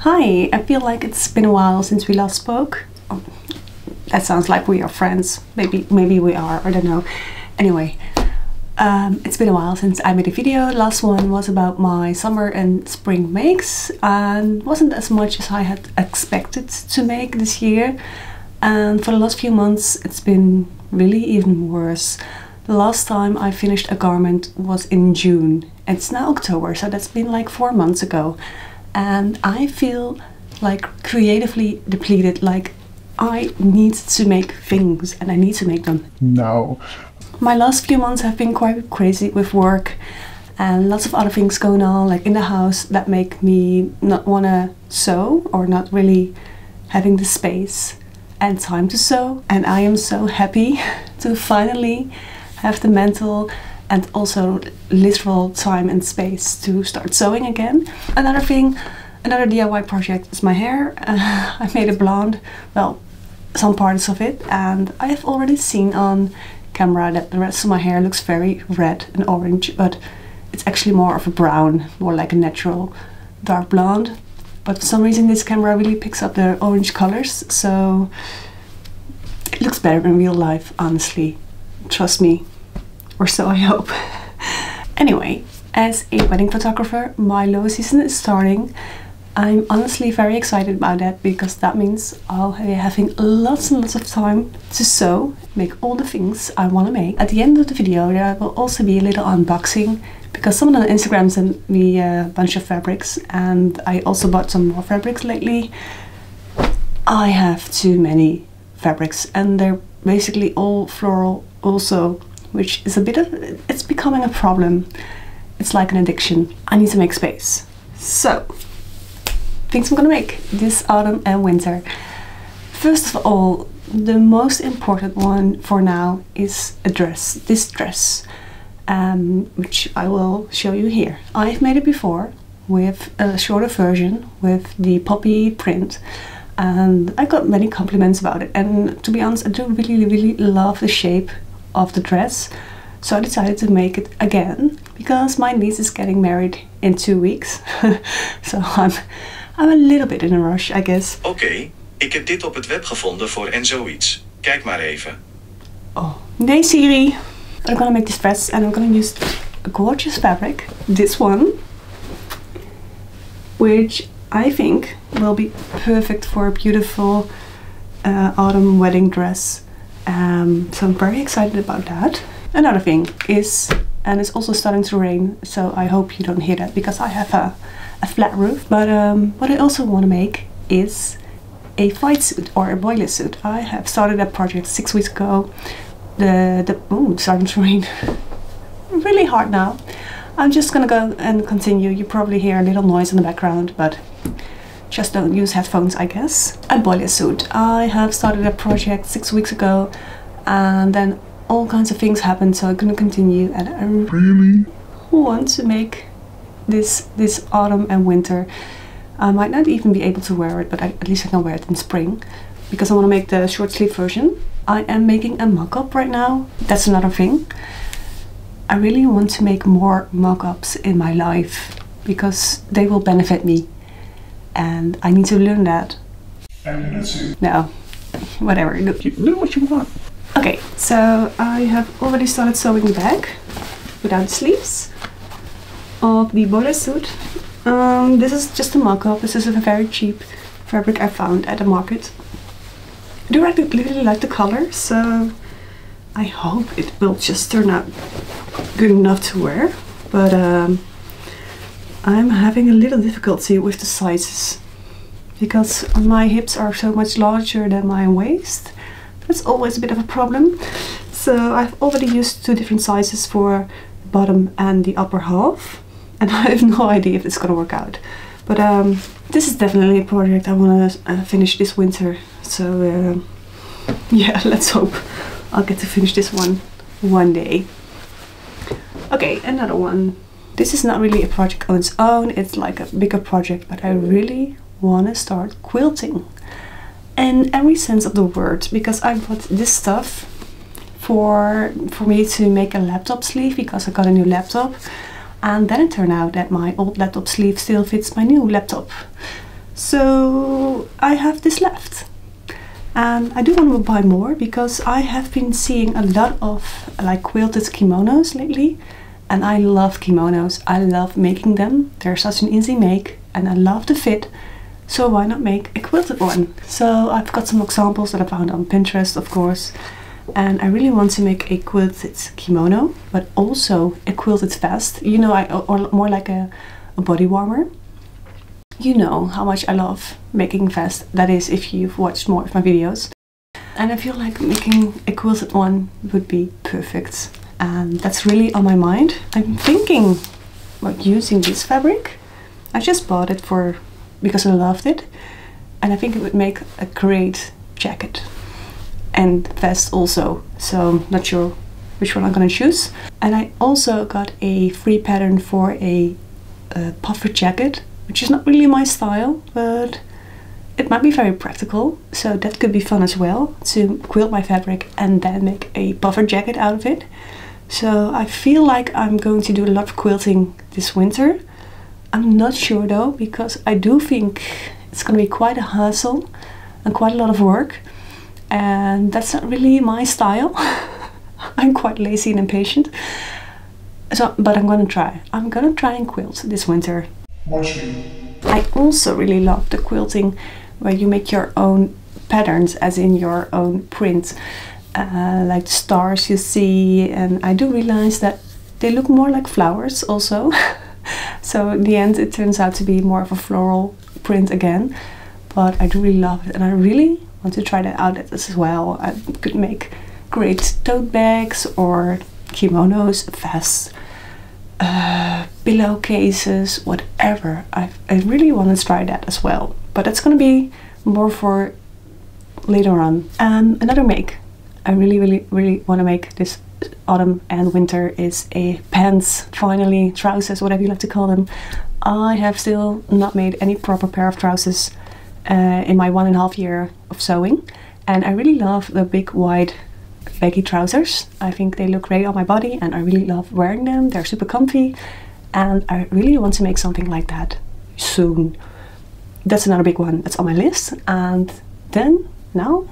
Hi, I feel like it's been a while since we last spoke. Oh, that sounds like we are friends. Maybe we are, I don't know. Anyway, it's been a while since I made a video. The last one was about my summer and spring makes and wasn't as much as I had expected to make this year. And for the last few months it's been really even worse. The last time I finished a garment was in June. It's now October, so that's been like 4 months ago. And I feel like creatively depleted, like I need to make things and I need to make them. No. My last few months have been quite crazy with work and lots of other things going on, like in the house, that make me not want to sew or not really having the space and time to sew. And I am so happy to finally have the mental and also literal time and space to start sewing again. Another DIY project is my hair. I made it blonde, well, some parts of it, and I have already seen on camera that the rest of my hair looks very red and orange, but it's actually more of a brown, more like a natural dark blonde. But for some reason this camera really picks up the orange colors, so it looks better in real life, honestly. Trust me. Or so I hope. Anyway, as a wedding photographer, my low season is starting. I'm honestly very excited about that because that means I'll be having lots and lots of time to sew, make all the things I want to make. At the end of the video there will also be a little unboxing because someone on Instagram sent me a bunch of fabrics and I also bought some more fabrics lately. I have too many fabrics and they're basically all floral also, which is it's becoming a problem. It's like an addiction. I need to make space. So, things I'm gonna make this autumn and winter. First of all, the most important one for now is a dress. This dress, which I will show you here. I've made it before with a shorter version with the poppy print. And I got many compliments about it. And to be honest, I do really love the shape of the dress, so I decided to make it again because my niece is getting married in 2 weeks. So I'm a little bit in a rush, I guess. Oké, ik heb dit op het web gevonden voor en zoiets. Kijk maar even. Oh, nee Siri. I'm gonna make this dress and I'm gonna use a gorgeous fabric, this one, which I think will be perfect for a beautiful autumn wedding dress. So I'm very excited about that. Another thing is, and it's also starting to rain, so I hope you don't hear that because I have a flat roof. But what I also want to make is a fight suit or a boiler suit. I have started that project 6 weeks ago. It's starting to rain really hard now. I'm just gonna go and continue. You probably hear a little noise in the background, but just don't use headphones, I guess. A boiler suit. I have started a project 6 weeks ago and then all kinds of things happened, so I'm gonna continue and I really want to make this autumn and winter. I might not even be able to wear it, but at least I can wear it in spring because I want to make the short sleeve version. I am making a mock-up right now. That's another thing. I really want to make more mock-ups in my life because they will benefit me. And I need to learn that. No, whatever, do what you want. Okay, so I have already started sewing the back without the sleeves of the boiler suit. This is just a mock-up. This is a very cheap fabric I found at the market. I do really like the color, so I hope it will just turn out good enough to wear. But I'm having a little difficulty with the sizes because my hips are so much larger than my waist. That's always a bit of a problem. So I've already used 2 different sizes for the bottom and the upper half, and I have no idea if it's gonna work out. But this is definitely a project I want to finish this winter. So yeah, let's hope I'll get to finish this one day. Okay, another one. This is not really a project on its own, it's like a bigger project, but I really want to start quilting in every sense of the word, because I bought this stuff for me to make a laptop sleeve because I got a new laptop, and then it turned out that my old laptop sleeve still fits my new laptop. So I have this left. And I do want to buy more because I have been seeing a lot of like quilted kimonos lately. And I love kimonos. I love making them. They're such an easy make and I love the fit. So why not make a quilted one? So I've got some examples that I found on Pinterest, of course. And I really want to make a quilted kimono, but also a quilted vest. You know, or more like a body warmer. You know how much I love making vests, that is if you've watched more of my videos. And I feel like making a quilted one would be perfect. And that's really on my mind. I'm thinking about using this fabric. I just bought it because I loved it. And I think it would make a great jacket. And vest also. So not sure which one I'm gonna choose. And I also got a free pattern for a puffer jacket, which is not really my style, but it might be very practical. So that could be fun as well, to quilt my fabric and then make a puffer jacket out of it. So I feel like I'm going to do a lot of quilting this winter. I'm not sure though, because I do think it's going to be quite a hassle and quite a lot of work. And that's not really my style. I'm quite lazy and impatient. So, but I'm going to try. I'm going to try and quilt this winter. Watch me. I also really love the quilting where you make your own patterns, as in your own print, like the stars you see, and I do realize that they look more like flowers also. So in the end it turns out to be more of a floral print again, but I do really love it and I really want to try that out as well. I could make great tote bags or kimonos, vests, pillowcases, whatever. I really want to try that as well, but that's going to be more for later on. Another make I really want to make this autumn and winter is a pants, finally, trousers, whatever you like to call them. I have still not made any proper pair of trousers in my 1.5 year of sewing, and I really love the big wide baggy trousers. I think they look great on my body and I really love wearing them. They're super comfy and I really want to make something like that soon. That's another big one that's on my list. And then now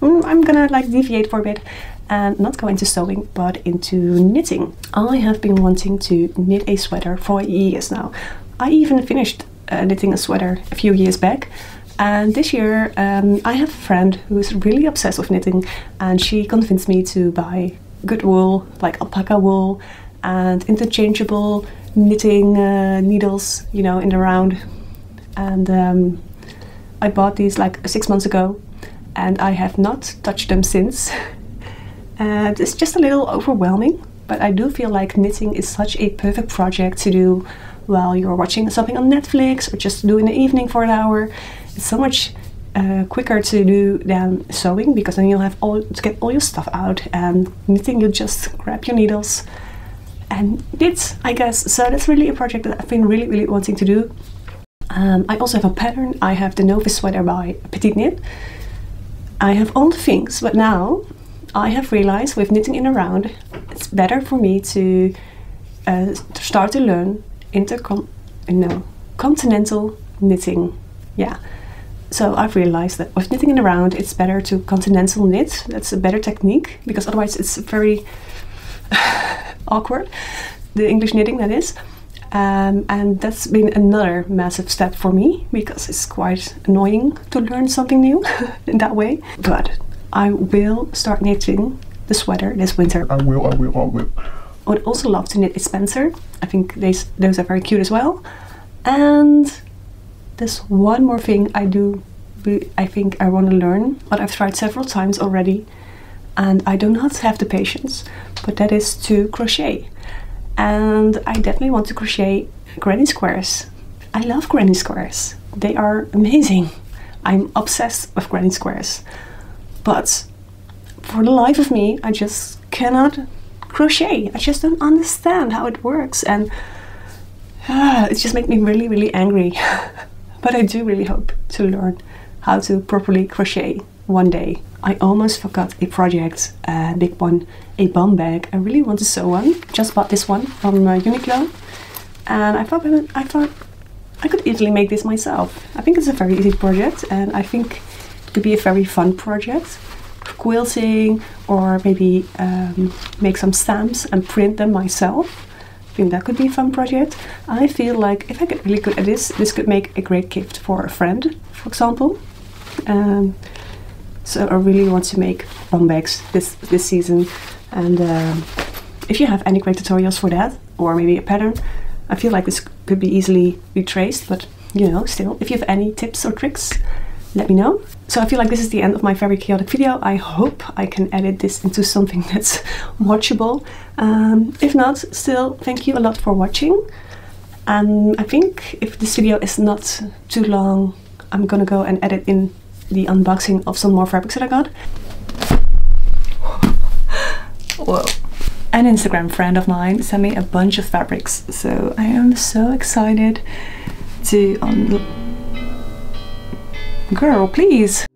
I'm gonna like deviate for a bit and not go into sewing but into knitting. I have been wanting to knit a sweater for years now. I even finished knitting a sweater a few years back. And this year I have a friend who is really obsessed with knitting and she convinced me to buy good wool, like alpaca wool, and interchangeable knitting needles, you know, in the round. And I bought these like 6 months ago and I have not touched them since. And it's just a little overwhelming, but I do feel like knitting is such a perfect project to do while you're watching something on Netflix or just do in the evening for an hour. It's so much quicker to do than sewing, because then you'll have to get all your stuff out, and knitting you just grab your needles and knit, I guess. So that's really a project that I've been really wanting to do. I also have a pattern. I have the Novice sweater by Petite Knit. I have all the things, but now I have realized with knitting in a round, it's better for me to start to learn continental knitting. Yeah. So I've realized that with knitting in a round, it's better to continental knit. That's a better technique, because otherwise it's very awkward, the English knitting that is. And that's been another massive step for me, because it's quite annoying to learn something new in that way. But I will start knitting the sweater this winter. I will. I would also love to knit a Spencer. I think those are very cute as well. And there's one more thing I think I want to learn, but I've tried several times already and I do not have the patience, but that is to crochet. And I definitely want to crochet granny squares. I love granny squares. They are amazing. I'm obsessed with granny squares. But for the life of me, I just cannot crochet. I just don't understand how it works, and it just makes me really angry. But I do really hope to learn how to properly crochet one day. I almost forgot a project, a big one, a bum bag. I really want to sew one. Just bought this one from Uniqlo, and I thought I could easily make this myself. I think it's a very easy project, and I think it could be a very fun project. Quilting, or maybe make some stamps and print them myself. I think that could be a fun project. I feel like if I get really good at this could make a great gift for a friend, for example. So I really want to make bum bags this season, and if you have any great tutorials for that, or maybe a pattern, I feel like this could be easily retraced, but you know, still, if you have any tips or tricks, let me know. So I feel like this is the end of my very chaotic video. I hope I can edit this into something that's watchable. If not, still, thank you a lot for watching. I think if this video is not too long, I'm gonna go and edit in the unboxing of some more fabrics that I got. Whoa. An Instagram friend of mine sent me a bunch of fabrics, so I am so excited to Girl, please!